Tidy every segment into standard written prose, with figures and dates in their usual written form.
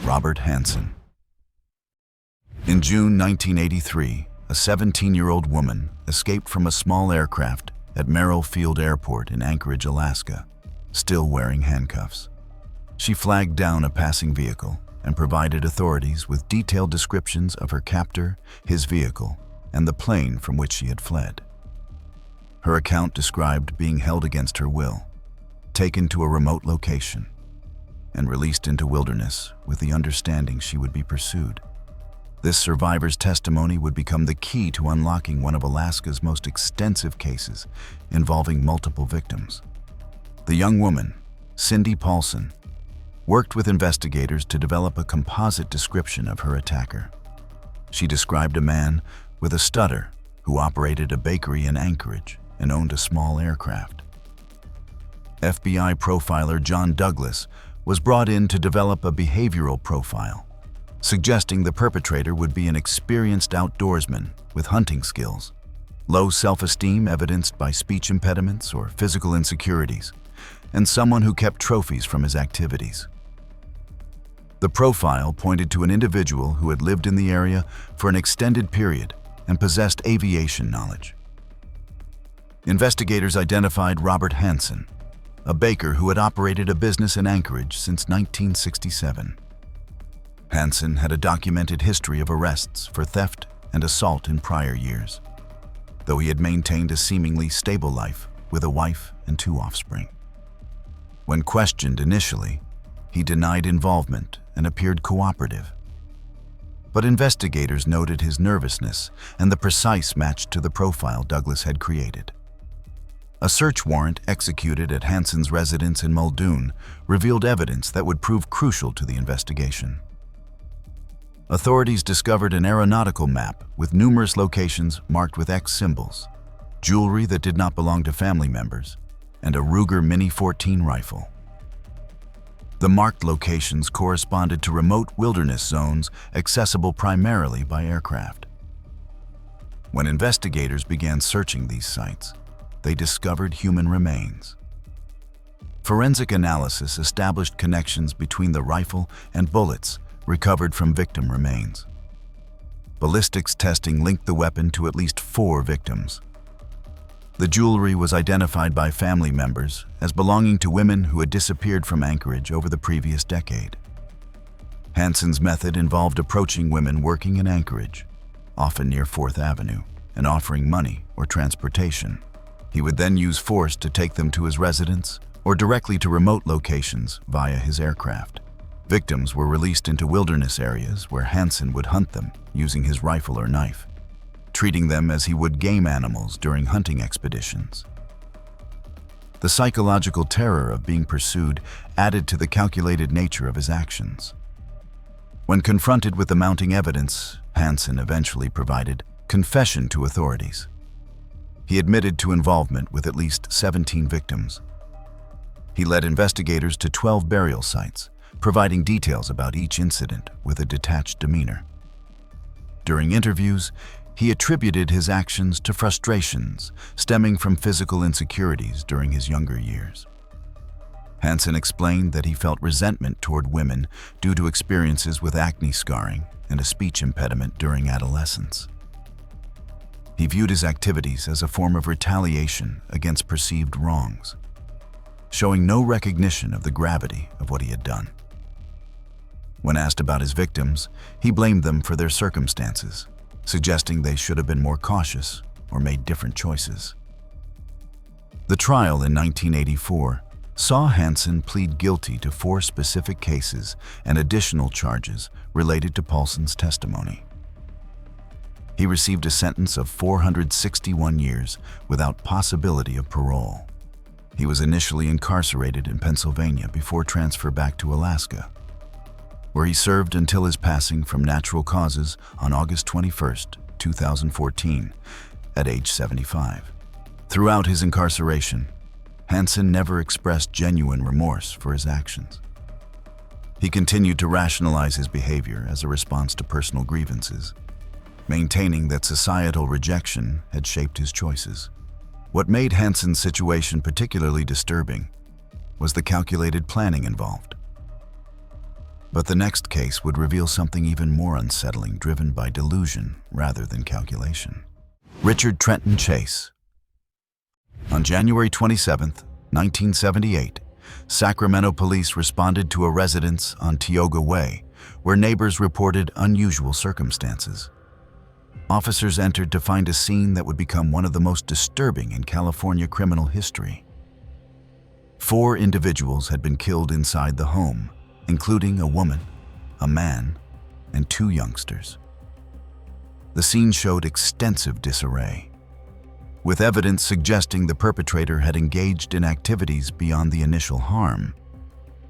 Robert Hansen. In June 1983, a 17-year-old woman escaped from a small aircraft at Merrill Field Airport in Anchorage, Alaska, still wearing handcuffs. She flagged down a passing vehicle and provided authorities with detailed descriptions of her captor, his vehicle, and the plane from which she had fled. Her account described being held against her will, taken to a remote location, and released into wilderness with the understanding she would be pursued. This survivor's testimony would become the key to unlocking one of Alaska's most extensive cases involving multiple victims. The young woman, Cindy Paulson, worked with investigators to develop a composite description of her attacker. She described a man with a stutter who operated a bakery in Anchorage and owned a small aircraft. FBI profiler John Douglas was brought in to develop a behavioral profile, suggesting the perpetrator would be an experienced outdoorsman with hunting skills, low self-esteem evidenced by speech impediments or physical insecurities, and someone who kept trophies from his activities. The profile pointed to an individual who had lived in the area for an extended period and possessed aviation knowledge. Investigators identified Robert Hansen, a baker who had operated a business in Anchorage since 1967. Hansen had a documented history of arrests for theft and assault in prior years, though he had maintained a seemingly stable life with a wife and 2 offspring. When questioned initially, he denied involvement and appeared cooperative. But investigators noted his nervousness and the precise match to the profile Douglas had created. A search warrant executed at Hansen's residence in Muldoon revealed evidence that would prove crucial to the investigation. Authorities discovered an aeronautical map with numerous locations marked with X symbols, jewelry that did not belong to family members, and a Ruger Mini 14 rifle. The marked locations corresponded to remote wilderness zones accessible primarily by aircraft. When investigators began searching these sites, they discovered human remains. Forensic analysis established connections between the rifle and bullets recovered from victim remains. Ballistics testing linked the weapon to at least 4 victims. The jewelry was identified by family members as belonging to women who had disappeared from Anchorage over the previous decade. Hansen's method involved approaching women working in Anchorage, often near 4th Avenue, and offering money or transportation. He would then use force to take them to his residence or directly to remote locations via his aircraft. Victims were released into wilderness areas where Hansen would hunt them using his rifle or knife, treating them as he would game animals during hunting expeditions. The psychological terror of being pursued added to the calculated nature of his actions. When confronted with the mounting evidence, Hansen eventually provided confession to authorities. He admitted to involvement with at least 17 victims. He led investigators to 12 burial sites, providing details about each incident with a detached demeanor. During interviews, he attributed his actions to frustrations stemming from physical insecurities during his younger years. Hansen explained that he felt resentment toward women due to experiences with acne scarring and a speech impediment during adolescence. He viewed his activities as a form of retaliation against perceived wrongs, showing no recognition of the gravity of what he had done. When asked about his victims, he blamed them for their circumstances, suggesting they should have been more cautious or made different choices. The trial in 1984 saw Hansen plead guilty to 4 specific cases and additional charges related to Paulson's testimony. He received a sentence of 461 years without possibility of parole. He was initially incarcerated in Pennsylvania before transfer back to Alaska, where he served until his passing from natural causes on August 21, 2014, at age 75. Throughout his incarceration, Hansen never expressed genuine remorse for his actions. He continued to rationalize his behavior as a response to personal grievances, maintaining that societal rejection had shaped his choices. What made Hansen's situation particularly disturbing was the calculated planning involved. But the next case would reveal something even more unsettling, driven by delusion rather than calculation. Richard Trenton Chase. On January 27, 1978, Sacramento police responded to a residence on Tioga Way, where neighbors reported unusual circumstances. Officers entered to find a scene that would become one of the most disturbing in California criminal history. 4 individuals had been killed inside the home, including a woman, a man, and 2 youngsters. The scene showed extensive disarray, with evidence suggesting the perpetrator had engaged in activities beyond the initial harm.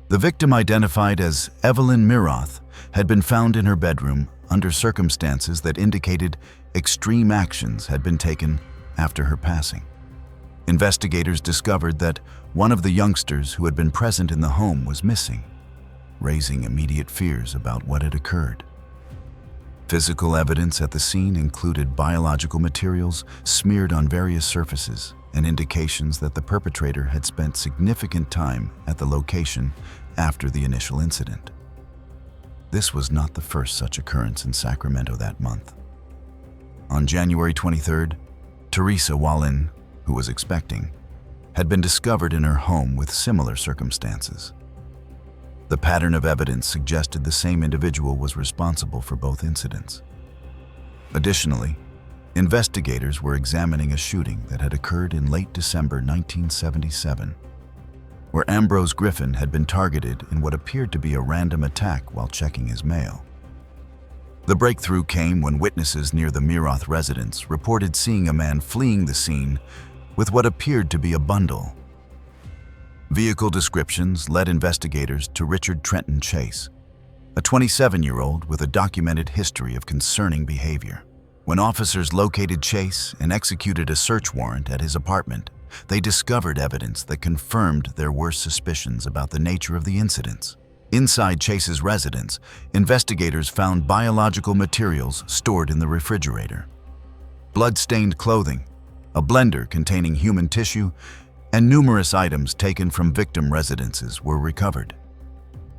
The victim, identified as Evelyn Miroth, had been found in her bedroom under circumstances that indicated extreme actions had been taken after her passing. Investigators discovered that one of the youngsters who had been present in the home was missing, raising immediate fears about what had occurred. Physical evidence at the scene included biological materials smeared on various surfaces and indications that the perpetrator had spent significant time at the location after the initial incident. This was not the first such occurrence in Sacramento that month. On January 23rd, Teresa Wallin, who was expecting, had been discovered in her home with similar circumstances. The pattern of evidence suggested the same individual was responsible for both incidents. Additionally, investigators were examining a shooting that had occurred in late December 1977, where Ambrose Griffin had been targeted in what appeared to be a random attack while checking his mail. The breakthrough came when witnesses near the Miroth residence reported seeing a man fleeing the scene with what appeared to be a bundle. Vehicle descriptions led investigators to Richard Trenton Chase, a 27-year-old with a documented history of concerning behavior. When officers located Chase and executed a search warrant at his apartment, they discovered evidence that confirmed their worst suspicions about the nature of the incidents. Inside Chase's residence, investigators found biological materials stored in the refrigerator. Blood-stained clothing, a blender containing human tissue, and numerous items taken from victim residences were recovered.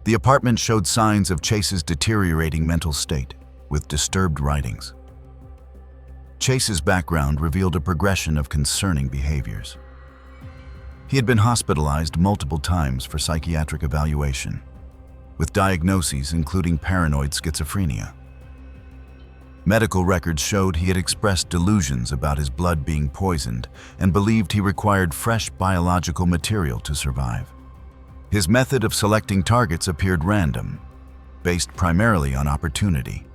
The apartment showed signs of Chase's deteriorating mental state, with disturbed writings. Chase's background revealed a progression of concerning behaviors. He had been hospitalized multiple times for psychiatric evaluation, with diagnoses including paranoid schizophrenia. Medical records showed he had expressed delusions about his blood being poisoned and believed he required fresh biological material to survive. His method of selecting targets appeared random, based primarily on opportunity.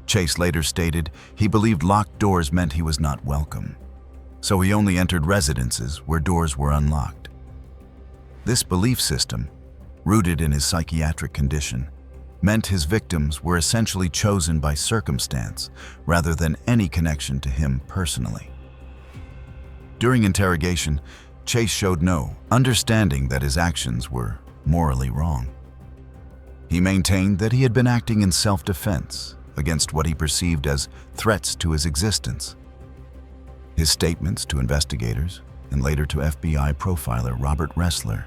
Chase later stated he believed locked doors meant he was not welcome, so he only entered residences where doors were unlocked. This belief system, rooted in his psychiatric condition, meant his victims were essentially chosen by circumstance rather than any connection to him personally. During interrogation, Chase showed no understanding that his actions were morally wrong. He maintained that he had been acting in self-defense against what he perceived as threats to his existence. His statements to investigators, and later to FBI profiler Robert Ressler,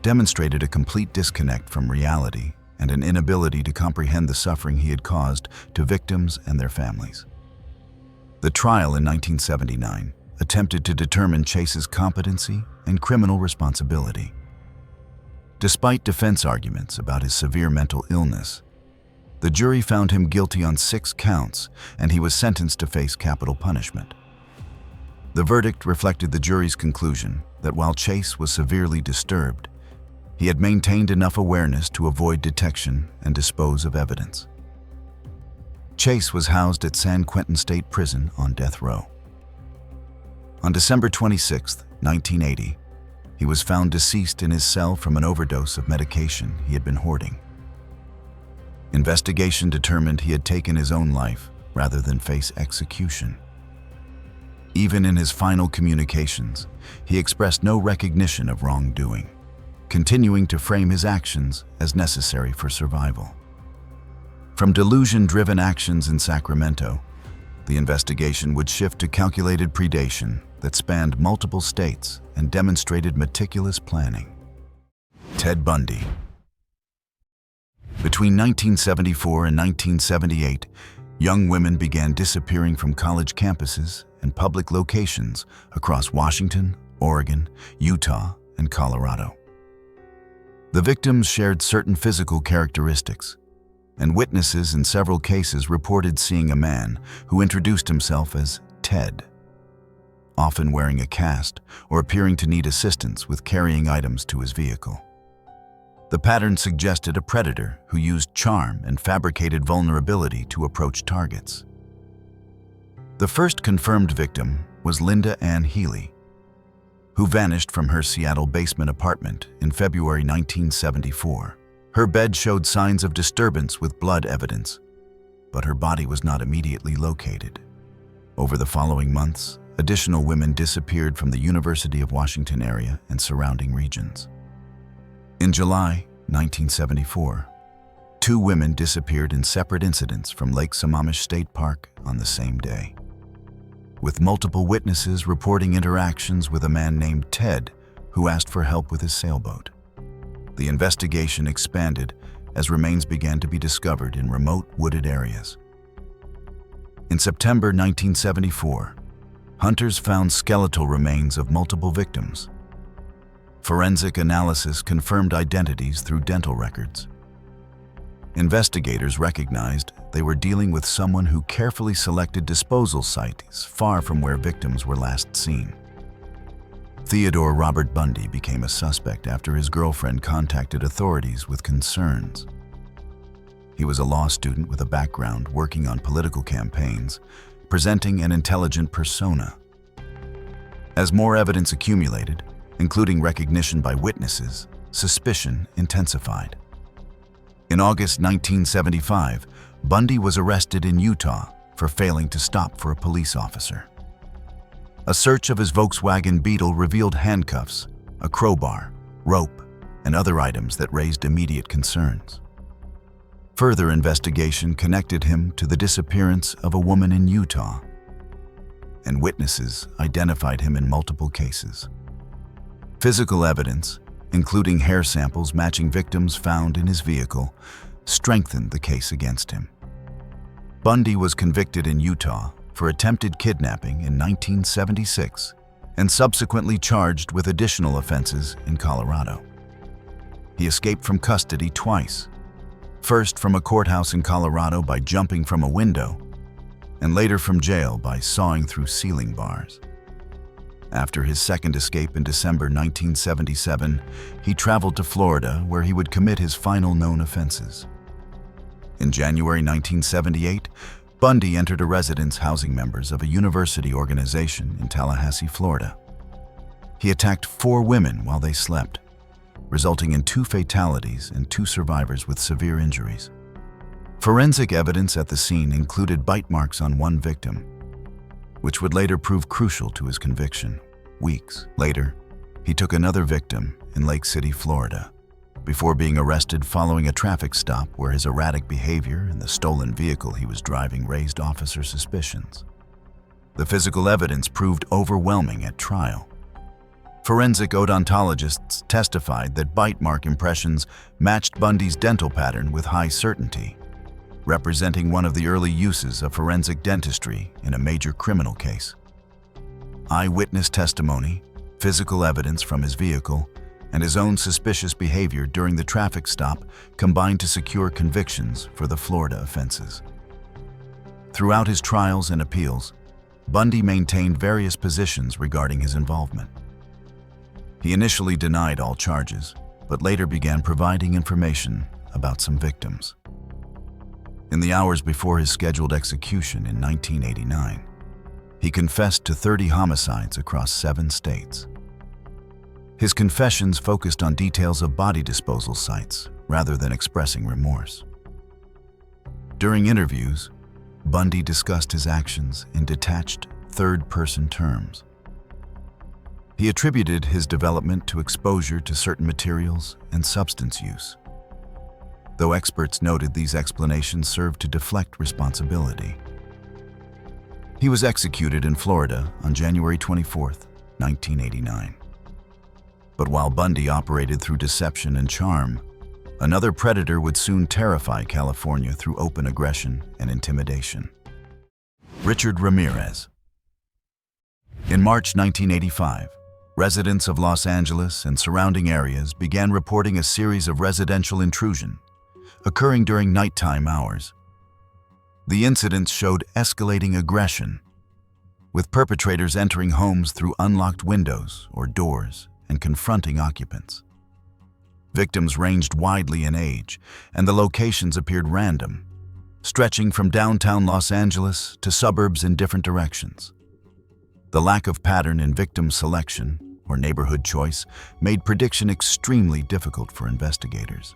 demonstrated a complete disconnect from reality and an inability to comprehend the suffering he had caused to victims and their families. The trial in 1979 attempted to determine Chase's competency and criminal responsibility. Despite defense arguments about his severe mental illness, the jury found him guilty on 6 counts, and he was sentenced to face capital punishment. The verdict reflected the jury's conclusion that while Chase was severely disturbed, he had maintained enough awareness to avoid detection and dispose of evidence. Chase was housed at San Quentin State Prison on death row. On December 26, 1980, he was found deceased in his cell from an overdose of medication he had been hoarding. Investigation determined he had taken his own life rather than face execution. Even in his final communications, he expressed no recognition of wrongdoing, continuing to frame his actions as necessary for survival. From delusion-driven actions in Sacramento, the investigation would shift to calculated predation that spanned multiple states and demonstrated meticulous planning. Ted Bundy. Between 1974 and 1978, young women began disappearing from college campuses and public locations across Washington, Oregon, Utah, and Colorado. The victims shared certain physical characteristics, and witnesses in several cases reported seeing a man who introduced himself as Ted, often wearing a cast or appearing to need assistance with carrying items to his vehicle. The pattern suggested a predator who used charm and fabricated vulnerability to approach targets. The first confirmed victim was Linda Ann Healy, who vanished from her Seattle basement apartment in February 1974. Her bed showed signs of disturbance with blood evidence, but her body was not immediately located. Over the following months, additional women disappeared from the University of Washington area and surrounding regions. In July 1974, 2 women disappeared in separate incidents from Lake Sammamish State Park on the same day, with multiple witnesses reporting interactions with a man named Ted who asked for help with his sailboat. The investigation expanded as remains began to be discovered in remote wooded areas. In September 1974, hunters found skeletal remains of multiple victims. Forensic analysis confirmed identities through dental records. Investigators recognized they were dealing with someone who carefully selected disposal sites far from where victims were last seen. Theodore Robert Bundy became a suspect after his girlfriend contacted authorities with concerns. He was a law student with a background working on political campaigns, presenting an intelligent persona. As more evidence accumulated, including recognition by witnesses, suspicion intensified. In August 1975, Bundy was arrested in Utah for failing to stop for a police officer. A search of his Volkswagen Beetle revealed handcuffs, a crowbar, rope, and other items that raised immediate concerns. Further investigation connected him to the disappearance of a woman in Utah, and witnesses identified him in multiple cases. Physical evidence, including hair samples matching victims found in his vehicle, strengthened the case against him. Bundy was convicted in Utah for attempted kidnapping in 1976 and subsequently charged with additional offenses in Colorado. He escaped from custody twice, first from a courthouse in Colorado by jumping from a window, and later from jail by sawing through ceiling bars. After his second escape in December 1977, he traveled to Florida where he would commit his final known offenses. In January 1978, Bundy entered a residence housing members of a university organization in Tallahassee, Florida. He attacked 4 women while they slept, resulting in 2 fatalities and 2 survivors with severe injuries. Forensic evidence at the scene included bite marks on 1 victim, which would later prove crucial to his conviction. Weeks later, he took another victim in Lake City, Florida, before being arrested following a traffic stop where his erratic behavior and the stolen vehicle he was driving raised officer suspicions. The physical evidence proved overwhelming at trial. Forensic odontologists testified that bite mark impressions matched Bundy's dental pattern with high certainty, representing one of the early uses of forensic dentistry in a major criminal case. Eyewitness testimony, physical evidence from his vehicle, and his own suspicious behavior during the traffic stop combined to secure convictions for the Florida offenses. Throughout his trials and appeals, Bundy maintained various positions regarding his involvement. He initially denied all charges, but later began providing information about some victims. In the hours before his scheduled execution in 1989, he confessed to 30 homicides across 7 states. His confessions focused on details of body disposal sites rather than expressing remorse. During interviews, Bundy discussed his actions in detached, third-person terms. He attributed his development to exposure to certain materials and substance use, though experts noted these explanations served to deflect responsibility. He was executed in Florida on January 24, 1989. But while Bundy operated through deception and charm, Another predator would soon terrify California through open aggression and intimidation. Richard Ramirez. In March 1985, residents of Los Angeles and surrounding areas began reporting a series of residential intrusions occurring during nighttime hours. The incidents showed escalating aggression, with perpetrators entering homes through unlocked windows or doors and confronting occupants. Victims ranged widely in age, and the locations appeared random, stretching from downtown Los Angeles to suburbs in different directions. The lack of pattern in victim selection or neighborhood choice made prediction extremely difficult for investigators.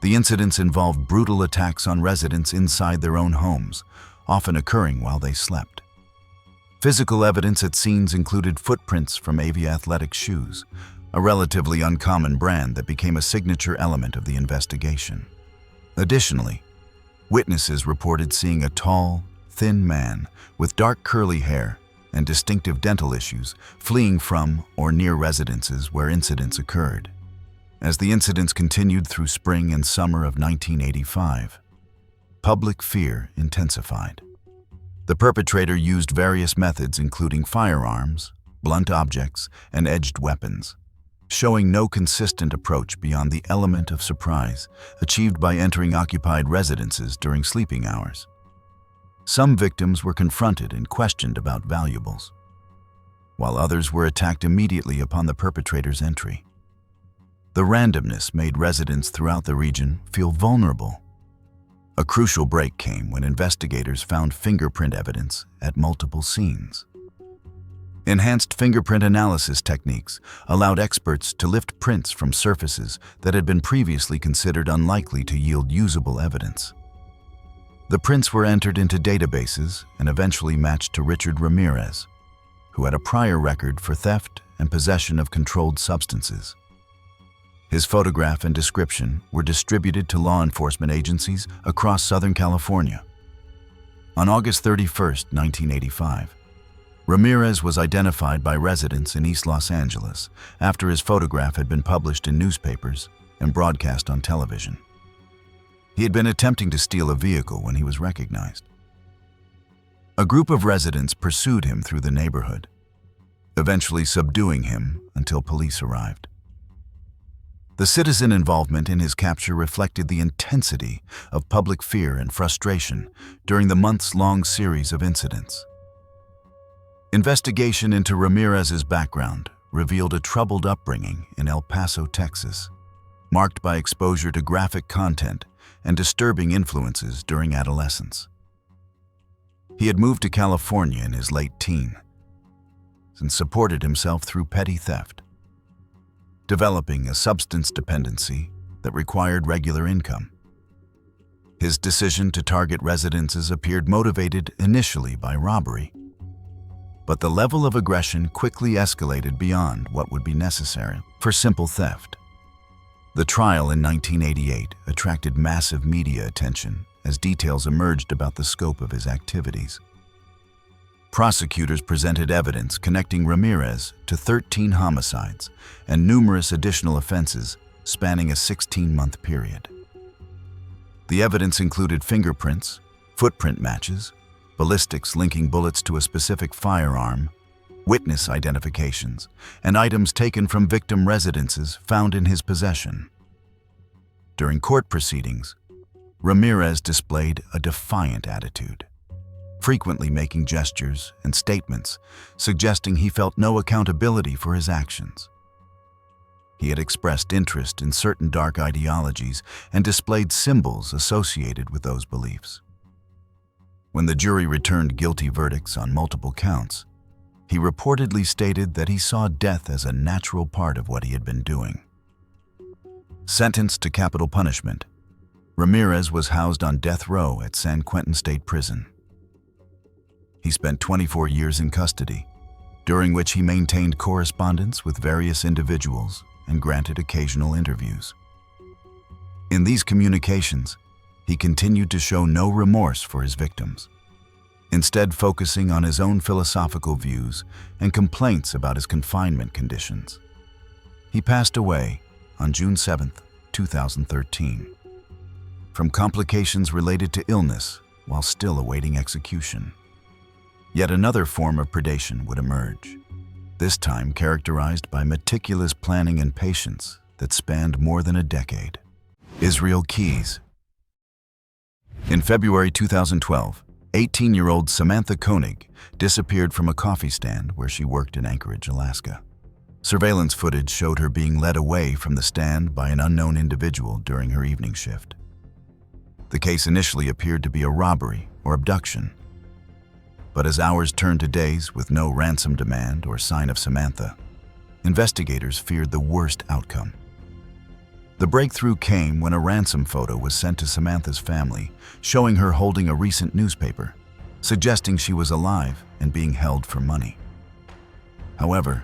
The incidents involved brutal attacks on residents inside their own homes, often occurring while they slept. Physical evidence at scenes included footprints from Avia athletic shoes, a relatively uncommon brand that became a signature element of the investigation. Additionally, witnesses reported seeing a tall, thin man with dark curly hair and distinctive dental issues fleeing from or near residences where incidents occurred. As the incidents continued through spring and summer of 1985, public fear intensified. The perpetrator used various methods including firearms, blunt objects, and edged weapons, showing no consistent approach beyond the element of surprise achieved by entering occupied residences during sleeping hours. Some victims were confronted and questioned about valuables, while others were attacked immediately upon the perpetrator's entry. The randomness made residents throughout the region feel vulnerable. A crucial break came when investigators found fingerprint evidence at multiple scenes. Enhanced fingerprint analysis techniques allowed experts to lift prints from surfaces that had been previously considered unlikely to yield usable evidence. The prints were entered into databases and eventually matched to Richard Ramirez, who had a prior record for theft and possession of controlled substances. His photograph and description were distributed to law enforcement agencies across Southern California. On August 31, 1985, Ramirez was identified by residents in East Los Angeles after his photograph had been published in newspapers and broadcast on television. He had been attempting to steal a vehicle when he was recognized. A group of residents pursued him through the neighborhood, eventually subduing him until police arrived. The citizen involvement in his capture reflected the intensity of public fear and frustration during the months-long series of incidents. Investigation into Ramirez's background revealed a troubled upbringing in El Paso, Texas, marked by exposure to graphic content and disturbing influences during adolescence. He had moved to California in his late teens and supported himself through petty theft, developing a substance dependency that required regular income. His decision to target residences appeared motivated initially by robbery, but the level of aggression quickly escalated beyond what would be necessary for simple theft. The trial in 1988 attracted massive media attention as details emerged about the scope of his activities. Prosecutors presented evidence connecting Ramirez to 13 homicides and numerous additional offenses spanning a 16-month period. The evidence included fingerprints, footprint matches, ballistics linking bullets to a specific firearm, witness identifications, and items taken from victim residences found in his possession. During court proceedings, Ramirez displayed a defiant attitude, frequently making gestures and statements suggesting he felt no accountability for his actions. He had expressed interest in certain dark ideologies and displayed symbols associated with those beliefs. When the jury returned guilty verdicts on multiple counts, he reportedly stated that he saw death as a natural part of what he had been doing. Sentenced to capital punishment, Ramirez was housed on death row at San Quentin State Prison. He spent 24 years in custody, during which he maintained correspondence with various individuals and granted occasional interviews. In these communications, he continued to show no remorse for his victims, instead focusing on his own philosophical views and complaints about his confinement conditions. He passed away on June 7, 2013. From complications related to illness while still awaiting execution. Yet another form of predation would emerge, this time characterized by meticulous planning and patience that spanned more than a decade. Israel Keyes. In February 2012, 18-year-old Samantha Koenig disappeared from a coffee stand where she worked in Anchorage, Alaska. Surveillance footage showed her being led away from the stand by an unknown individual during her evening shift. The case initially appeared to be a robbery or abduction. But as hours turned to days with no ransom demand or sign of Samantha, investigators feared the worst outcome. The breakthrough came when a ransom photo was sent to Samantha's family, showing her holding a recent newspaper, suggesting she was alive and being held for money. However,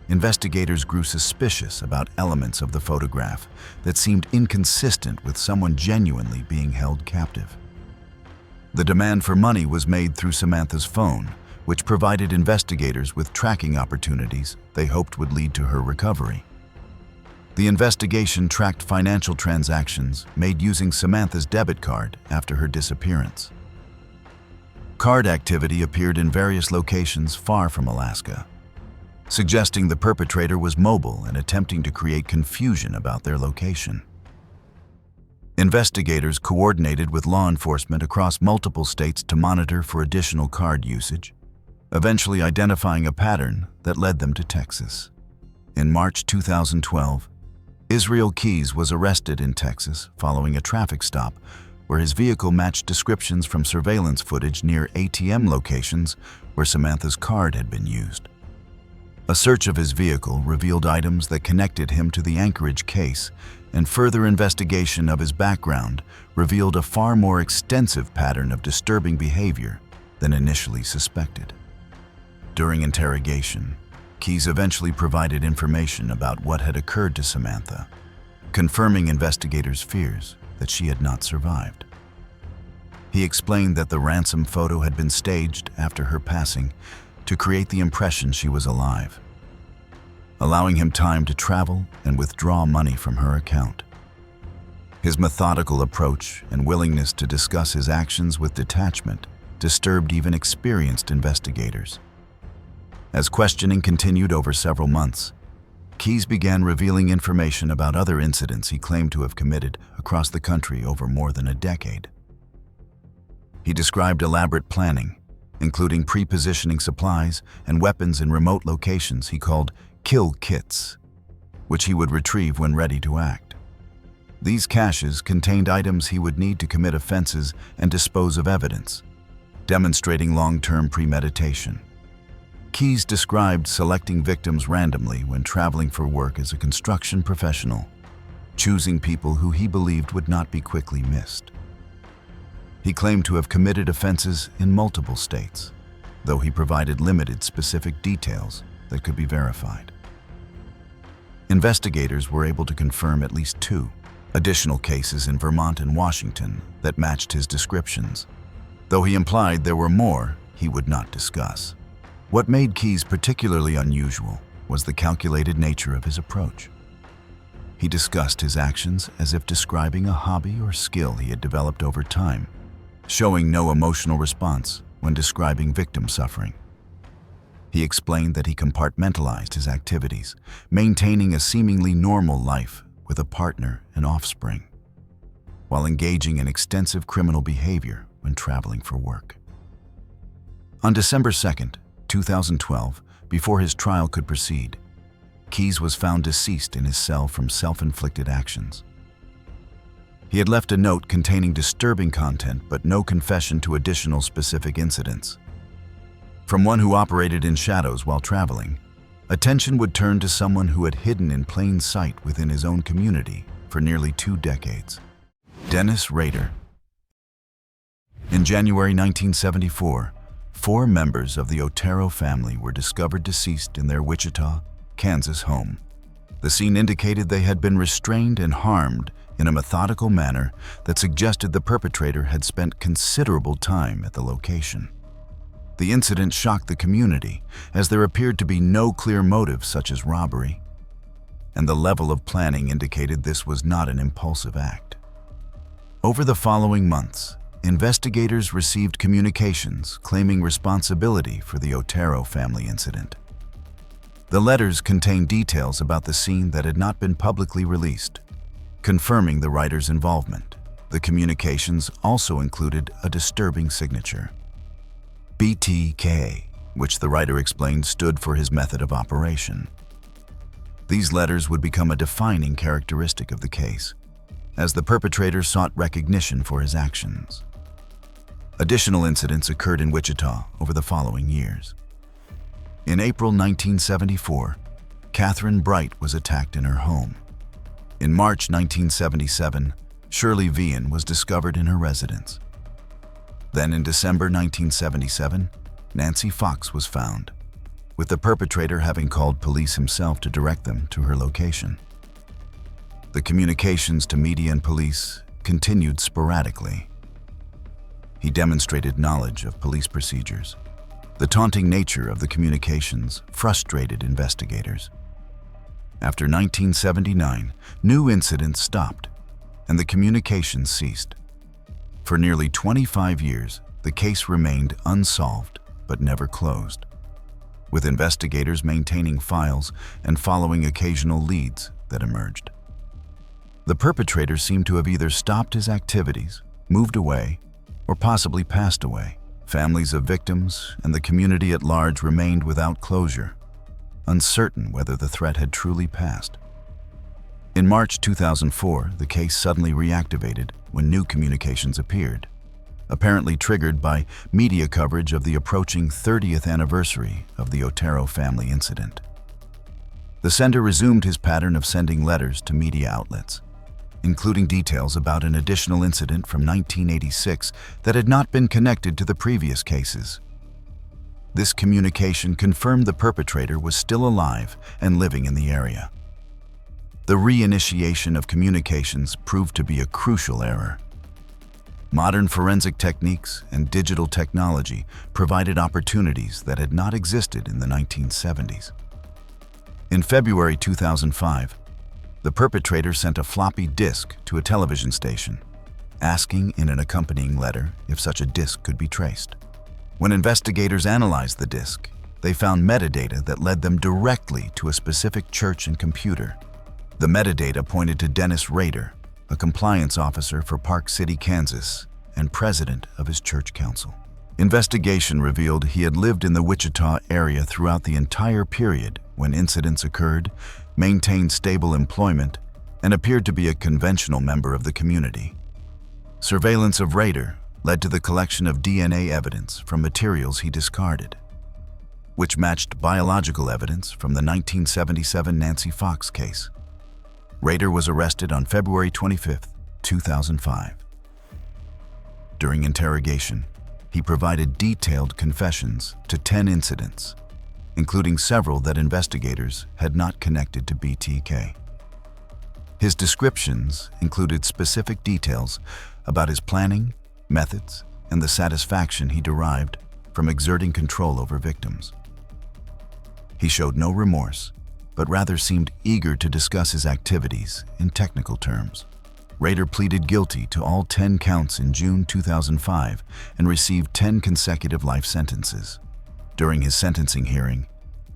investigators grew suspicious about elements of the photograph that seemed inconsistent with someone genuinely being held captive. The demand for money was made through Samantha's phone, which provided investigators with tracking opportunities they hoped would lead to her recovery. The investigation tracked financial transactions made using Samantha's debit card after her disappearance. Card activity appeared in various locations far from Alaska, suggesting the perpetrator was mobile and attempting to create confusion about their location. Investigators coordinated with law enforcement across multiple states to monitor for additional card usage, eventually identifying a pattern that led them to Texas. In March 2012, Israel Keyes was arrested in Texas following a traffic stop where his vehicle matched descriptions from surveillance footage near ATM locations where Samantha's card had been used. A search of his vehicle revealed items that connected him to the Anchorage case, and further investigation of his background revealed a far more extensive pattern of disturbing behavior than initially suspected. During interrogation, Keyes eventually provided information about what had occurred to Samantha, confirming investigators' fears that she had not survived. He explained that the ransom photo had been staged after her passing to create the impression she was alive, allowing him time to travel and withdraw money from her account. His methodical approach and willingness to discuss his actions with detachment disturbed even experienced investigators. As questioning continued over several months, Keyes began revealing information about other incidents he claimed to have committed across the country over more than a decade. He described elaborate planning, including pre-positioning supplies and weapons in remote locations he called kill kits, which he would retrieve when ready to act. These caches contained items he would need to commit offenses and dispose of evidence, demonstrating long-term premeditation. Keyes described selecting victims randomly when traveling for work as a construction professional, choosing people who he believed would not be quickly missed. He claimed to have committed offenses in multiple states, though he provided limited specific details that could be verified. Investigators were able to confirm at least 2 additional cases in Vermont and Washington that matched his descriptions, though he implied there were more he would not discuss. What made Keyes particularly unusual was the calculated nature of his approach. He discussed his actions as if describing a hobby or skill he had developed over time, showing no emotional response when describing victim suffering. He explained that he compartmentalized his activities, maintaining a seemingly normal life with a partner and offspring, while engaging in extensive criminal behavior when traveling for work. On December 2nd, 2012, before his trial could proceed, Keyes was found deceased in his cell from self-inflicted actions. He had left a note containing disturbing content but no confession to additional specific incidents. From one who operated in shadows while traveling, attention would turn to someone who had hidden in plain sight within his own community for nearly 2 decades. Dennis Rader. In January 1974, 4 members of the Otero family were discovered deceased in their Wichita, Kansas home. The scene indicated they had been restrained and harmed in a methodical manner that suggested the perpetrator had spent considerable time at the location. The incident shocked the community, as there appeared to be no clear motive such as robbery. and the level of planning indicated this was not an impulsive act. Over the following months, investigators received communications claiming responsibility for the Otero family incident. The letters contained details about the scene that had not been publicly released, confirming the writer's involvement. The communications also included a disturbing signature, BTK, which the writer explained stood for his method of operation. These letters would become a defining characteristic of the case, as the perpetrator sought recognition for his actions. Additional incidents occurred in Wichita over the following years. In April 1974, Catherine Bright was attacked in her home. In March 1977, Shirley Vian was discovered in her residence. Then in December 1977, Nancy Fox was found, with the perpetrator having called police himself to direct them to her location. The communications to media and police continued sporadically. He demonstrated knowledge of police procedures. The taunting nature of the communications frustrated investigators. After 1979, new incidents stopped, and the communications ceased. For nearly 25 years, the case remained unsolved but never closed, with investigators maintaining files and following occasional leads that emerged. The perpetrator seemed to have either stopped his activities, moved away, or possibly passed away. Families of victims and the community at large remained without closure, uncertain whether the threat had truly passed. In March 2004, the case suddenly reactivated when new communications appeared, apparently triggered by media coverage of the approaching 30th anniversary of the Otero family incident. The sender resumed his pattern of sending letters to media outlets, including details about an additional incident from 1986 that had not been connected to the previous cases. This communication confirmed the perpetrator was still alive and living in the area. The reinitiation of communications proved to be a crucial error. Modern forensic techniques and digital technology provided opportunities that had not existed in the 1970s. In February 2005, the perpetrator sent a floppy disk to a television station, asking in an accompanying letter if such a disk could be traced. When investigators analyzed the disk, they found metadata that led them directly to a specific church and computer. The metadata pointed to Dennis Rader, a compliance officer for Park City, Kansas, and president of his church council. Investigation revealed he had lived in the Wichita area throughout the entire period when incidents occurred, maintained stable employment, and appeared to be a conventional member of the community. Surveillance of Rader led to the collection of DNA evidence from materials he discarded, which matched biological evidence from the 1977 Nancy Fox case. Rader was arrested on February 25, 2005. During interrogation, he provided detailed confessions to 10 incidents, including several that investigators had not connected to BTK. His descriptions included specific details about his planning, methods, and the satisfaction he derived from exerting control over victims. He showed no remorse, but rather seemed eager to discuss his activities in technical terms. Rader pleaded guilty to all 10 counts in June 2005 and received 10 consecutive life sentences. During his sentencing hearing,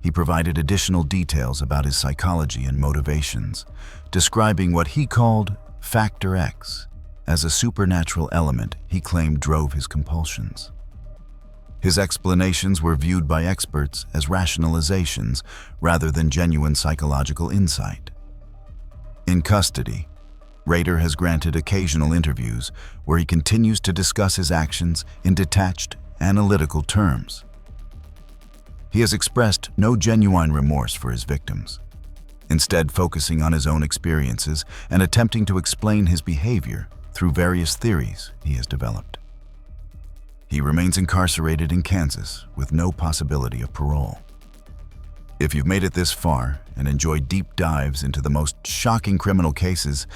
he provided additional details about his psychology and motivations, describing what he called Factor X as a supernatural element he claimed drove his compulsions. His explanations were viewed by experts as rationalizations rather than genuine psychological insight. In custody, Rader has granted occasional interviews where he continues to discuss his actions in detached, analytical terms. He has expressed no genuine remorse for his victims, instead focusing on his own experiences and attempting to explain his behavior through various theories he has developed. He remains incarcerated in Kansas with no possibility of parole. If you've made it this far and enjoyed deep dives into the most shocking criminal cases,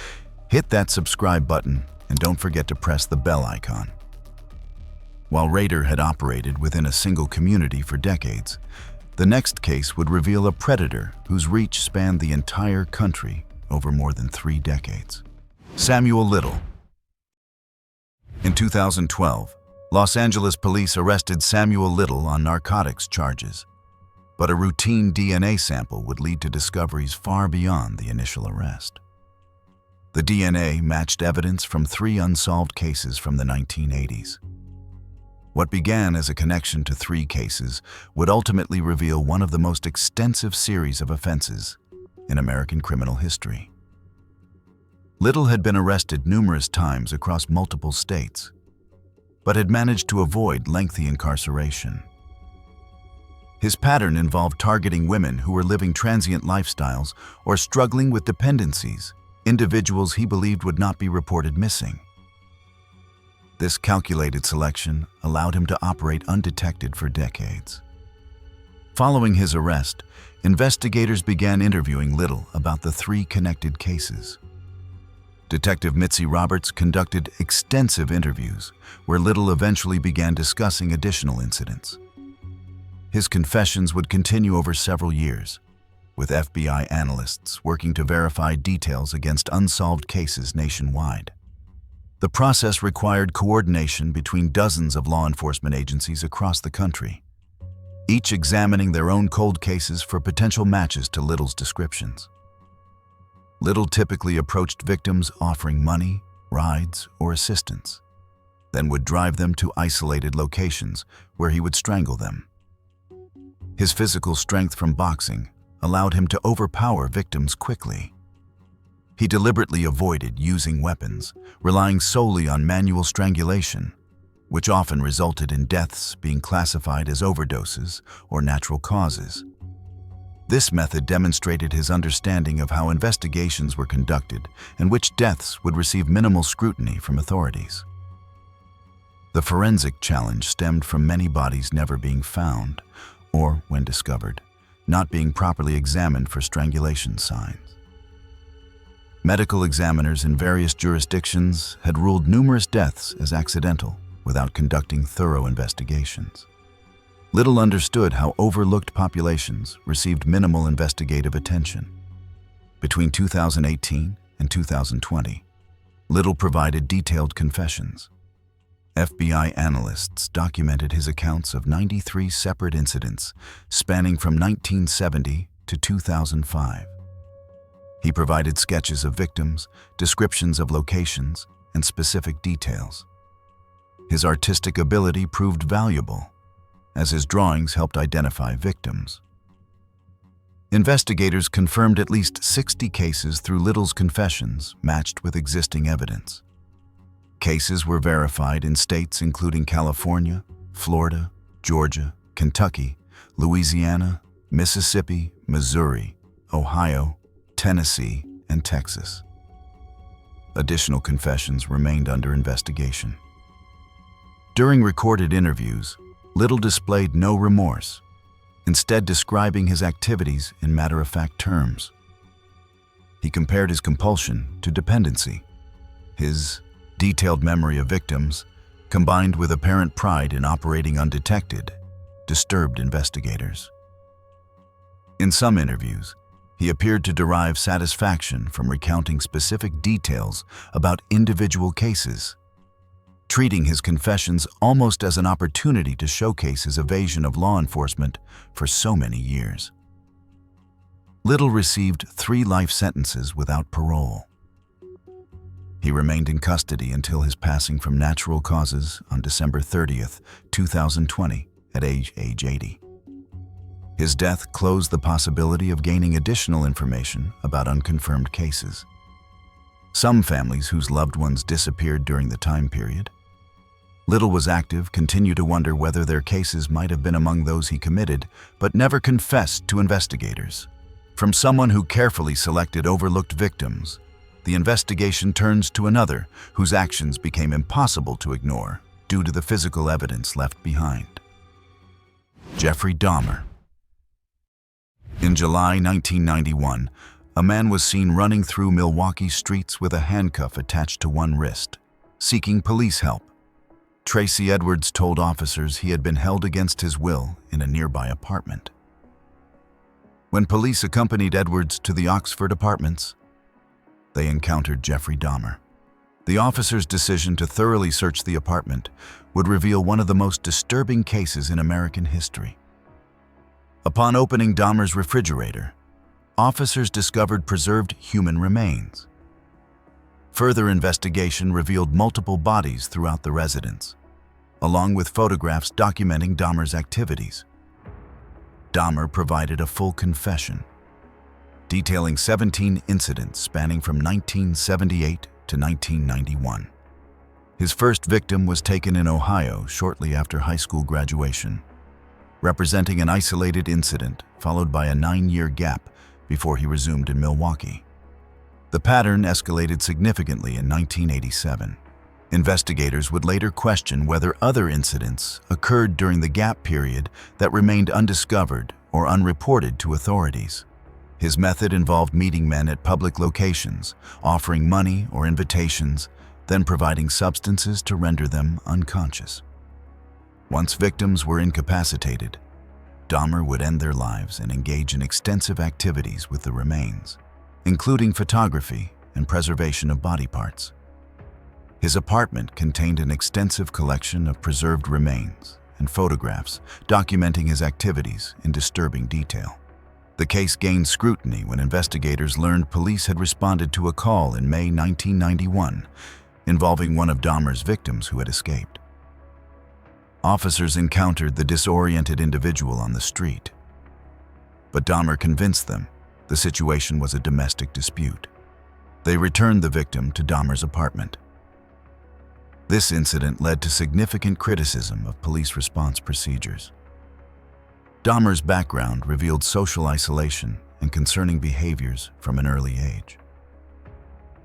hit that subscribe button and don't forget to press the bell icon. While Rader had operated within a single community for decades, The next case would reveal a predator whose reach spanned the entire country over more than 3 decades. Samuel Little. In 2012, Los Angeles police arrested Samuel Little on narcotics charges, but a routine DNA sample would lead to discoveries far beyond the initial arrest. The DNA matched evidence from 3 unsolved cases from the 1980s. What began as a connection to 3 cases would ultimately reveal one of the most extensive series of offenses in American criminal history. Little had been arrested numerous times across multiple states, but had managed to avoid lengthy incarceration. His pattern involved targeting women who were living transient lifestyles or struggling with dependencies, individuals he believed would not be reported missing. This calculated selection allowed him to operate undetected for decades. Following his arrest, investigators began interviewing Little about the 3 connected cases. Detective Mitzi Roberts conducted extensive interviews where Little eventually began discussing additional incidents. His confessions would continue over several years, with FBI analysts working to verify details against unsolved cases nationwide. The process required coordination between dozens of law enforcement agencies across the country, each examining their own cold cases for potential matches to Little's descriptions. Little typically approached victims offering money, rides, or assistance, then would drive them to isolated locations where he would strangle them. His physical strength from boxing allowed him to overpower victims quickly. He deliberately avoided using weapons, relying solely on manual strangulation, which often resulted in deaths being classified as overdoses or natural causes. This method demonstrated his understanding of how investigations were conducted and which deaths would receive minimal scrutiny from authorities. The forensic challenge stemmed from many bodies never being found, or, when discovered, not being properly examined for strangulation signs. Medical examiners in various jurisdictions had ruled numerous deaths as accidental without conducting thorough investigations. Little understood how overlooked populations received minimal investigative attention. Between 2018 and 2020, Little provided detailed confessions. FBI analysts documented his accounts of 93 separate incidents spanning from 1970 to 2005. He provided sketches of victims, descriptions of locations, and specific details. His artistic ability proved valuable, as his drawings helped identify victims. Investigators confirmed at least 60 cases through Little's confessions matched with existing evidence. Cases were verified in states including California, Florida, Georgia, Kentucky, Louisiana, Mississippi, Missouri, Ohio, Tennessee, and Texas. Additional confessions remained under investigation. During recorded interviews, Little displayed no remorse, instead describing his activities in matter-of-fact terms. He compared his compulsion to dependency. His detailed memory of victims, combined with apparent pride in operating undetected, disturbed investigators. In some interviews, he appeared to derive satisfaction from recounting specific details about individual cases, treating his confessions almost as an opportunity to showcase his evasion of law enforcement for so many years. Little received 3 life sentences without parole. He remained in custody until his passing from natural causes on December 30th, 2020, at age 80. His death closed the possibility of gaining additional information about unconfirmed cases. Some families whose loved ones disappeared during the time period. Little was active, continue to wonder whether their cases might have been among those he committed, but never confessed to investigators. From someone who carefully selected overlooked victims, the investigation turns to another whose actions became impossible to ignore due to the physical evidence left behind. Jeffrey Dahmer. In July 1991, a man was seen running through Milwaukee streets with a handcuff attached to one wrist, seeking police help. Tracy Edwards told officers he had been held against his will in a nearby apartment. When police accompanied Edwards to the Oxford apartments, they encountered Jeffrey Dahmer. The officers' decision to thoroughly search the apartment would reveal one of the most disturbing cases in American history. Upon opening Dahmer's refrigerator, officers discovered preserved human remains. Further investigation revealed multiple bodies throughout the residence, along with photographs documenting Dahmer's activities. Dahmer provided a full confession, detailing 17 incidents spanning from 1978 to 1991. His first victim was taken in Ohio shortly after high school graduation, representing an isolated incident followed by a 9-year gap before he resumed in Milwaukee. The pattern escalated significantly in 1987. Investigators would later question whether other incidents occurred during the gap period that remained undiscovered or unreported to authorities. His method involved meeting men at public locations, offering money or invitations, then providing substances to render them unconscious. Once victims were incapacitated, Dahmer would end their lives and engage in extensive activities with the remains, including photography and preservation of body parts. His apartment contained an extensive collection of preserved remains and photographs documenting his activities in disturbing detail. The case gained scrutiny when investigators learned police had responded to a call in May 1991 involving one of Dahmer's victims who had escaped. Officers encountered the disoriented individual on the street, but Dahmer convinced them the situation was a domestic dispute. They returned the victim to Dahmer's apartment. This incident led to significant criticism of police response procedures. Dahmer's background revealed social isolation and concerning behaviors from an early age.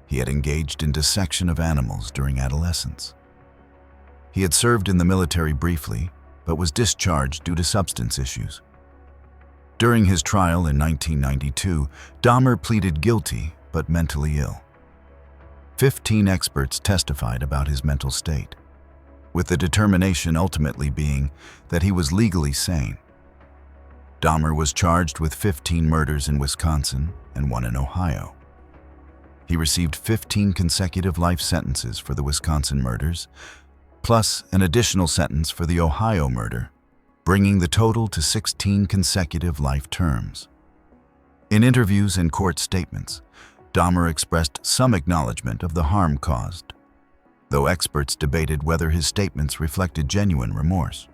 He had engaged in dissection of animals during adolescence. He had served in the military briefly, but was discharged due to substance issues. During his trial in 1992, Dahmer pleaded guilty but mentally ill. 15 experts testified about his mental state, with the determination ultimately being that he was legally sane. Dahmer was charged with 15 murders in Wisconsin and 1 in Ohio. He received 15 consecutive life sentences for the Wisconsin murders, plus an additional sentence for the Ohio murder, bringing the total to 16 consecutive life terms. In interviews and court statements, Dahmer expressed some acknowledgement of the harm caused, though experts debated whether his statements reflected genuine remorse.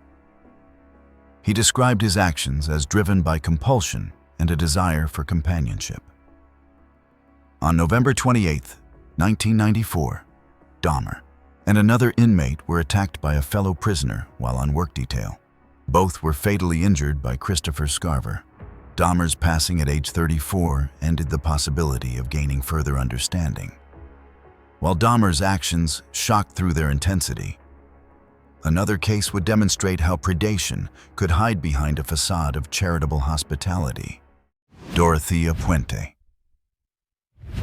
He described his actions as driven by compulsion and a desire for companionship. On November 28, 1994, Dahmer and another inmate were attacked by a fellow prisoner while on work detail. Both were fatally injured by Christopher Scarver. Dahmer's passing at age 34 ended the possibility of gaining further understanding. While Dahmer's actions shocked through their intensity, another case would demonstrate how predation could hide behind a facade of charitable hospitality. Dorothea Puente.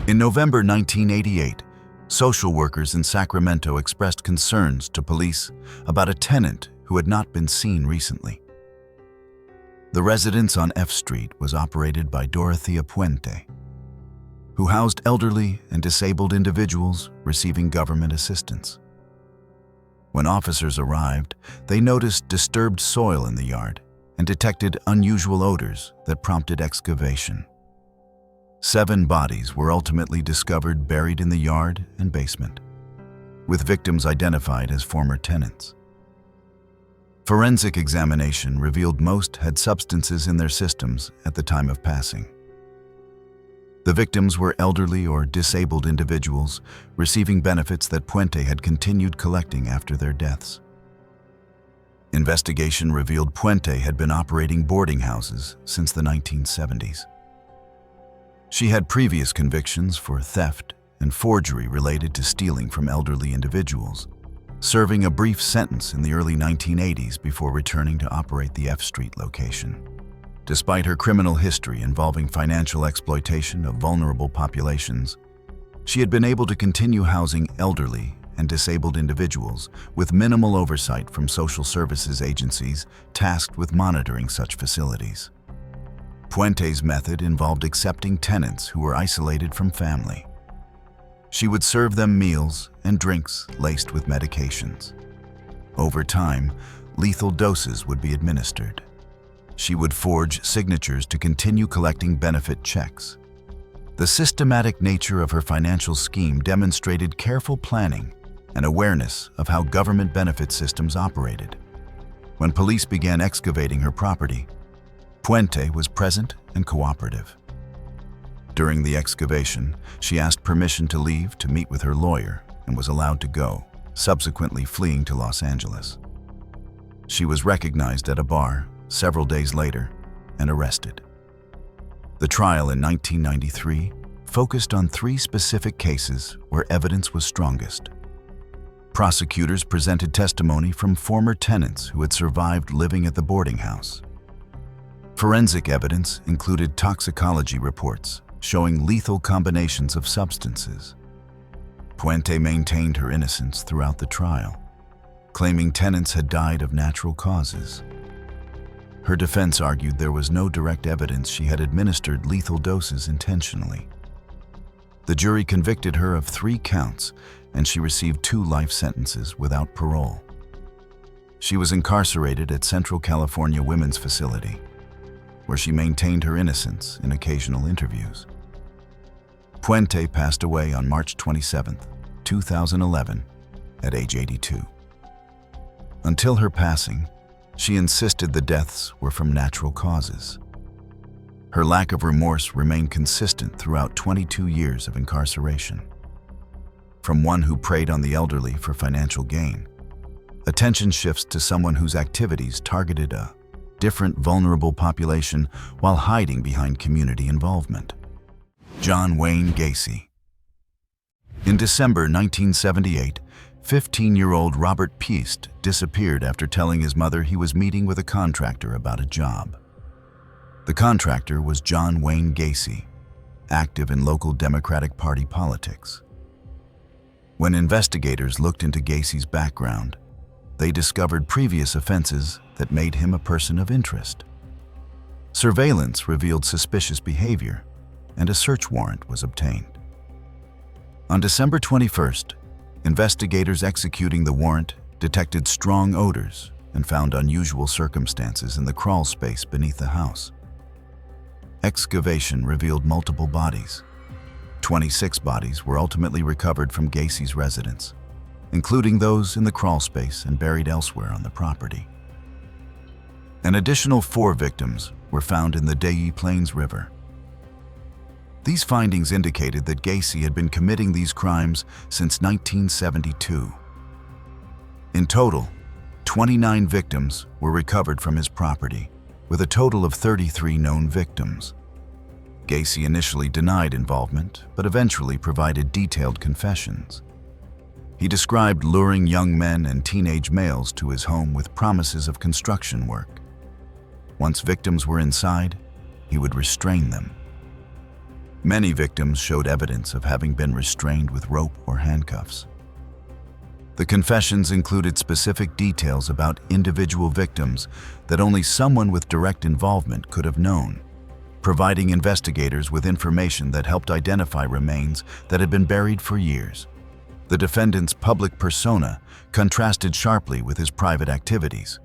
In November 1988, social workers in Sacramento expressed concerns to police about a tenant who had not been seen recently. The residence on F Street was operated by Dorothea Puente, who housed elderly and disabled individuals receiving government assistance. When officers arrived, they noticed disturbed soil in the yard and detected unusual odors that prompted excavation. 7 bodies were ultimately discovered buried in the yard and basement, with victims identified as former tenants. Forensic examination revealed most had substances in their systems at the time of passing. The victims were elderly or disabled individuals receiving benefits that Puente had continued collecting after their deaths. Investigation revealed Puente had been operating boarding houses since the 1970s. She had previous convictions for theft and forgery related to stealing from elderly individuals, serving a brief sentence in the early 1980s before returning to operate the F Street location. Despite her criminal history involving financial exploitation of vulnerable populations, she had been able to continue housing elderly and disabled individuals with minimal oversight from social services agencies tasked with monitoring such facilities. Puente's method involved accepting tenants who were isolated from family. She would serve them meals and drinks laced with medications. Over time, lethal doses would be administered. She would forge signatures to continue collecting benefit checks. The systematic nature of her financial scheme demonstrated careful planning and awareness of how government benefit systems operated. When police began excavating her property, Puente was present and cooperative. During the excavation, she asked permission to leave to meet with her lawyer and was allowed to go, subsequently fleeing to Los Angeles. She was recognized at a bar several days later and arrested. The trial in 1993 focused on 3 specific cases where evidence was strongest. Prosecutors presented testimony from former tenants who had survived living at the boarding house. Forensic evidence included toxicology reports showing lethal combinations of substances. Puente maintained her innocence throughout the trial, claiming tenants had died of natural causes. Her defense argued there was no direct evidence she had administered lethal doses intentionally. The jury convicted her of 3 counts, and she received 2 life sentences without parole. She was incarcerated at Central California Women's Facility, where she maintained her innocence in occasional interviews. Puente passed away on March 27, 2011, at age 82. Until her passing, she insisted the deaths were from natural causes. Her lack of remorse remained consistent throughout 22 years of incarceration. From one who preyed on the elderly for financial gain, attention shifts to someone whose activities targeted a different vulnerable population while hiding behind community involvement. John Wayne Gacy. In December 1978, 15-year-old Robert Piest disappeared after telling his mother he was meeting with a contractor about a job. The contractor was John Wayne Gacy, active in local Democratic Party politics. When investigators looked into Gacy's background, they discovered previous offenses that made him a person of interest. Surveillance revealed suspicious behavior, and a search warrant was obtained. On December 21st, investigators executing the warrant detected strong odors and found unusual circumstances in the crawl space beneath the house. Excavation revealed multiple bodies. 26 bodies were ultimately recovered from Gacy's residence, including those in the crawl space and buried elsewhere on the property. An additional 4 victims were found in the Des Plaines River. These findings indicated that Gacy had been committing these crimes since 1972. In total, 29 victims were recovered from his property, with a total of 33 known victims. Gacy initially denied involvement, but eventually provided detailed confessions. He described luring young men and teenage males to his home with promises of construction work. Once victims were inside, he would restrain them. Many victims showed evidence of having been restrained with rope or handcuffs. The confessions included specific details about individual victims that only someone with direct involvement could have known, providing investigators with information that helped identify remains that had been buried for years. The defendant's public persona contrasted sharply with his private activities.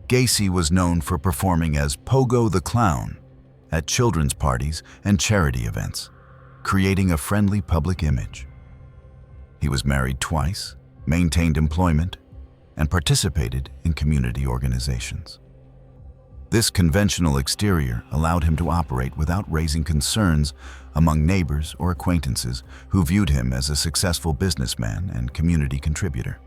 Gacy was known for performing as Pogo the Clown at children's parties and charity events, creating a friendly public image. He was married twice, maintained employment, and participated in community organizations. This conventional exterior allowed him to operate without raising concerns among neighbors or acquaintances who viewed him as a successful businessman and community contributor.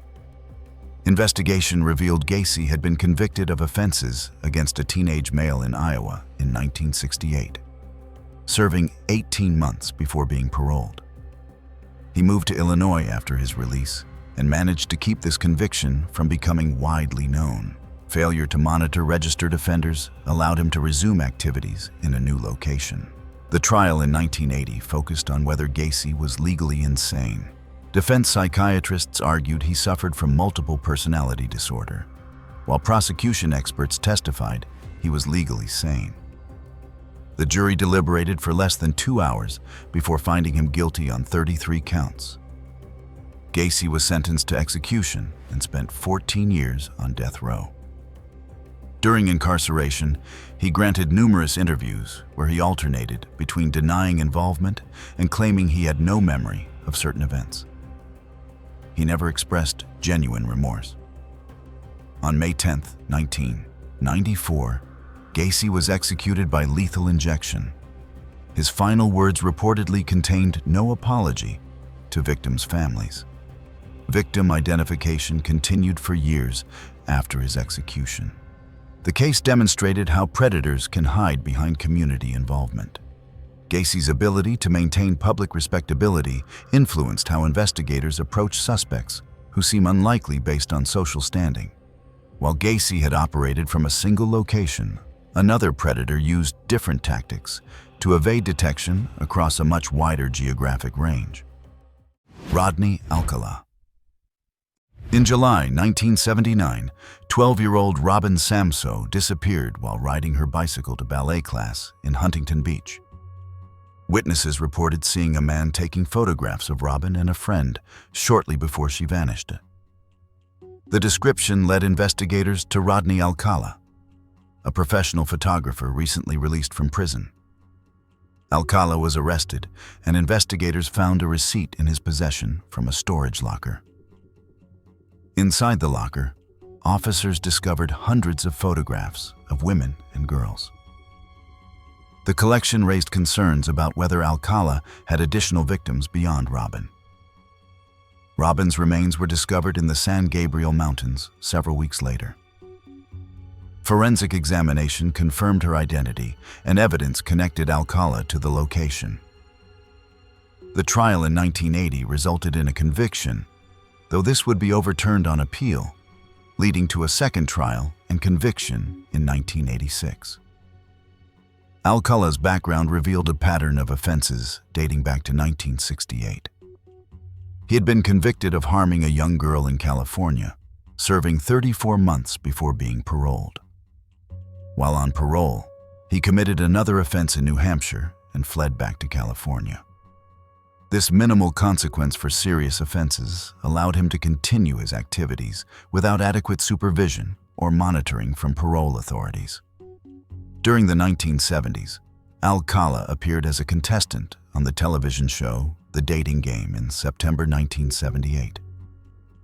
Investigation revealed Gacy had been convicted of offenses against a teenage male in Iowa in 1968, serving 18 months before being paroled. He moved to Illinois after his release and managed to keep this conviction from becoming widely known. Failure to monitor registered offenders allowed him to resume activities in a new location. The trial in 1980 focused on whether Gacy was legally insane. Defense psychiatrists argued he suffered from multiple personality disorder, while prosecution experts testified he was legally sane. The jury deliberated for less than 2 hours before finding him guilty on 33 counts. Gacy was sentenced to execution and spent 14 years on death row. During incarceration, he granted numerous interviews where he alternated between denying involvement and claiming he had no memory of certain events. He never expressed genuine remorse. On May 10, 1994, Gacy was executed by lethal injection. His final words reportedly contained no apology to victims' families. Victim identification continued for years after his execution. The case demonstrated how predators can hide behind community involvement. Gacy's ability to maintain public respectability influenced how investigators approach suspects who seem unlikely based on social standing. While Gacy had operated from a single location, another predator used different tactics to evade detection across a much wider geographic range. Rodney Alcala. In July 1979, 12-year-old Robin Samsoe disappeared while riding her bicycle to ballet class in Huntington Beach. Witnesses reported seeing a man taking photographs of Robin and a friend shortly before she vanished. The description led investigators to Rodney Alcala, a professional photographer recently released from prison. Alcala was arrested, and investigators found a receipt in his possession from a storage locker. Inside the locker, officers discovered hundreds of photographs of women and girls. The collection raised concerns about whether Alcala had additional victims beyond Robin. Robin's remains were discovered in the San Gabriel Mountains several weeks later. Forensic examination confirmed her identity, and evidence connected Alcala to the location. The trial in 1980 resulted in a conviction, though this would be overturned on appeal, leading to a second trial and conviction in 1986. Alcala's background revealed a pattern of offenses dating back to 1968. He had been convicted of harming a young girl in California, serving 34 months before being paroled. While on parole, he committed another offense in New Hampshire and fled back to California. This minimal consequence for serious offenses allowed him to continue his activities without adequate supervision or monitoring from parole authorities. During the 1970s, Alcala appeared as a contestant on the television show The Dating Game in September 1978,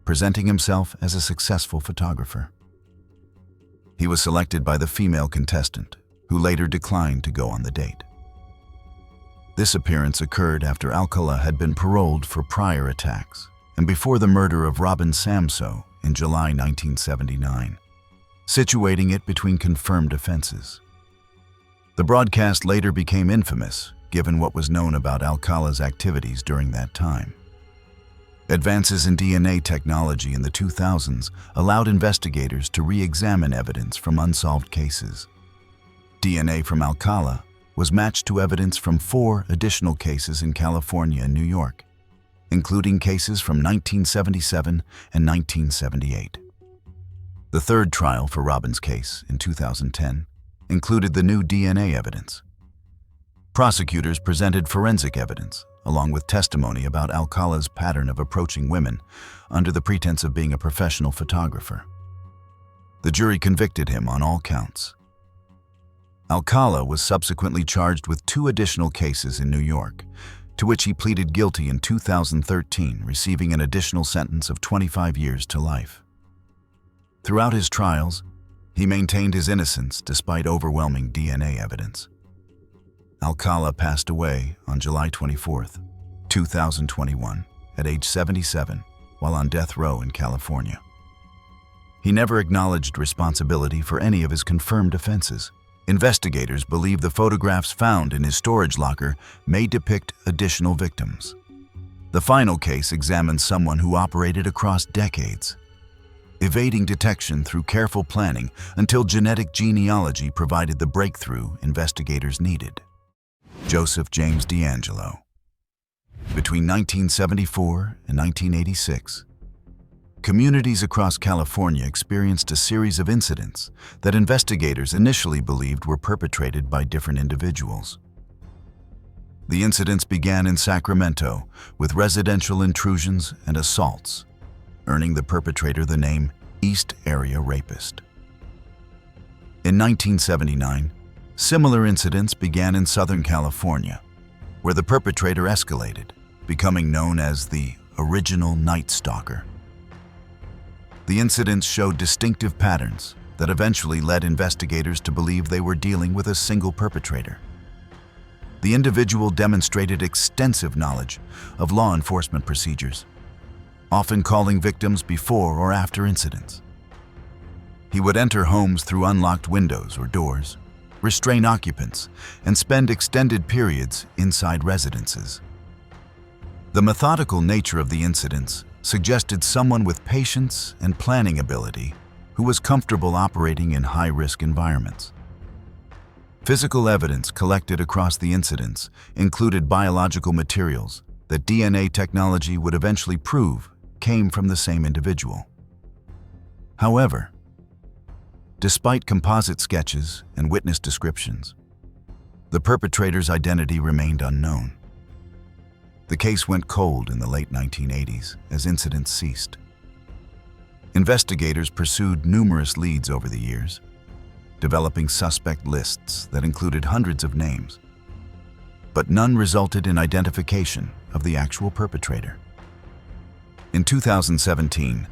presenting himself as a successful photographer. He was selected by the female contestant, who later declined to go on the date. This appearance occurred after Alcala had been paroled for prior attacks and before the murder of Robin Samsoe in July 1979, situating it between confirmed offenses. The broadcast later became infamous, given what was known about Alcala's activities during that time. Advances in DNA technology in the 2000s allowed investigators to re-examine evidence from unsolved cases. DNA from Alcala was matched to evidence from 4 additional cases in California and New York, including cases from 1977 and 1978. The third trial for Robin's case in 2010 included the new DNA evidence. Prosecutors presented forensic evidence, along with testimony about Alcala's pattern of approaching women under the pretense of being a professional photographer. The jury convicted him on all counts. Alcala was subsequently charged with 2 additional cases in New York, to which he pleaded guilty in 2013, receiving an additional sentence of 25 years to life. Throughout his trials, he maintained his innocence despite overwhelming DNA evidence. Alcala passed away on July 24, 2021, at age 77, while on death row in California. He never acknowledged responsibility for any of his confirmed offenses. Investigators believe the photographs found in his storage locker may depict additional victims. The final case examines someone who operated across decades, evading detection through careful planning until genetic genealogy provided the breakthrough investigators needed. Joseph James DeAngelo. Between 1974 and 1986, communities across California experienced a series of incidents that investigators initially believed were perpetrated by different individuals. The incidents began in Sacramento with residential intrusions and assaults, earning the perpetrator the name East Area Rapist. In 1979, similar incidents began in Southern California, where the perpetrator escalated, becoming known as the original Night Stalker. The incidents showed distinctive patterns that eventually led investigators to believe they were dealing with a single perpetrator. The individual demonstrated extensive knowledge of law enforcement procedures, often calling victims before or after incidents. He would enter homes through unlocked windows or doors, restrain occupants, and spend extended periods inside residences. The methodical nature of the incidents suggested someone with patience and planning ability who was comfortable operating in high-risk environments. Physical evidence collected across the incidents included biological materials that DNA technology would eventually prove came from the same individual. However, despite composite sketches and witness descriptions, the perpetrator's identity remained unknown. The case went cold in the late 1980s as incidents ceased. Investigators pursued numerous leads over the years, developing suspect lists that included hundreds of names, but none resulted in identification of the actual perpetrator. In 2017,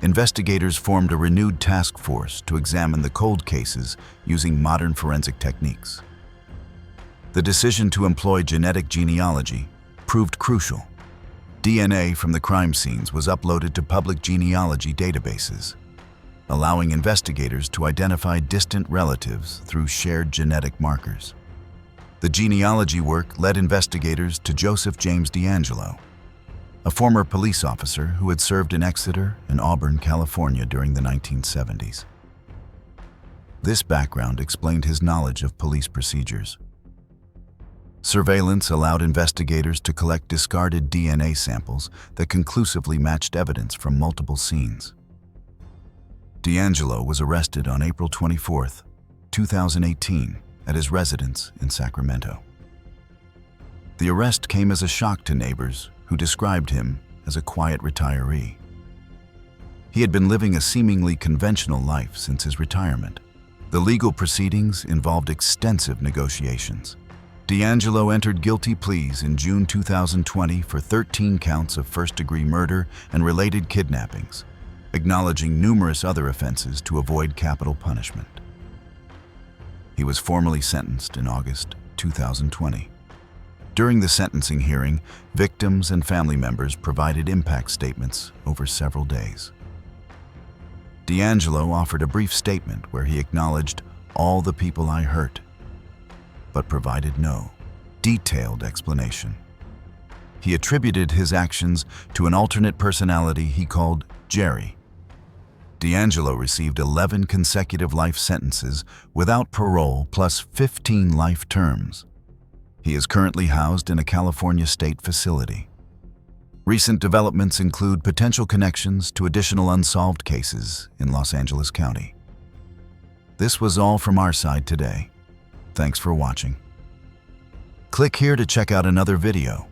investigators formed a renewed task force to examine the cold cases using modern forensic techniques. The decision to employ genetic genealogy proved crucial. DNA from the crime scenes was uploaded to public genealogy databases, allowing investigators to identify distant relatives through shared genetic markers. The genealogy work led investigators to Joseph James DeAngelo, a former police officer who had served in Exeter and Auburn, California during the 1970s. This background explained his knowledge of police procedures. Surveillance allowed investigators to collect discarded DNA samples that conclusively matched evidence from multiple scenes. DeAngelo was arrested on April 24, 2018, at his residence in Sacramento. The arrest came as a shock to neighbors who described him as a quiet retiree. He had been living a seemingly conventional life since his retirement. The legal proceedings involved extensive negotiations. DeAngelo entered guilty pleas in June 2020 for 13 counts of first-degree murder and related kidnappings, acknowledging numerous other offenses to avoid capital punishment. He was formally sentenced in August 2020. During the sentencing hearing, victims and family members provided impact statements over several days. DeAngelo offered a brief statement where he acknowledged all the people I hurt, but provided no detailed explanation. He attributed his actions to an alternate personality he called Jerry. DeAngelo received 11 consecutive life sentences without parole plus 15 life terms. He is currently housed in a California state facility. Recent developments include potential connections to additional unsolved cases in Los Angeles County. This was all from our side today. Thanks for watching. Click here to check out another video.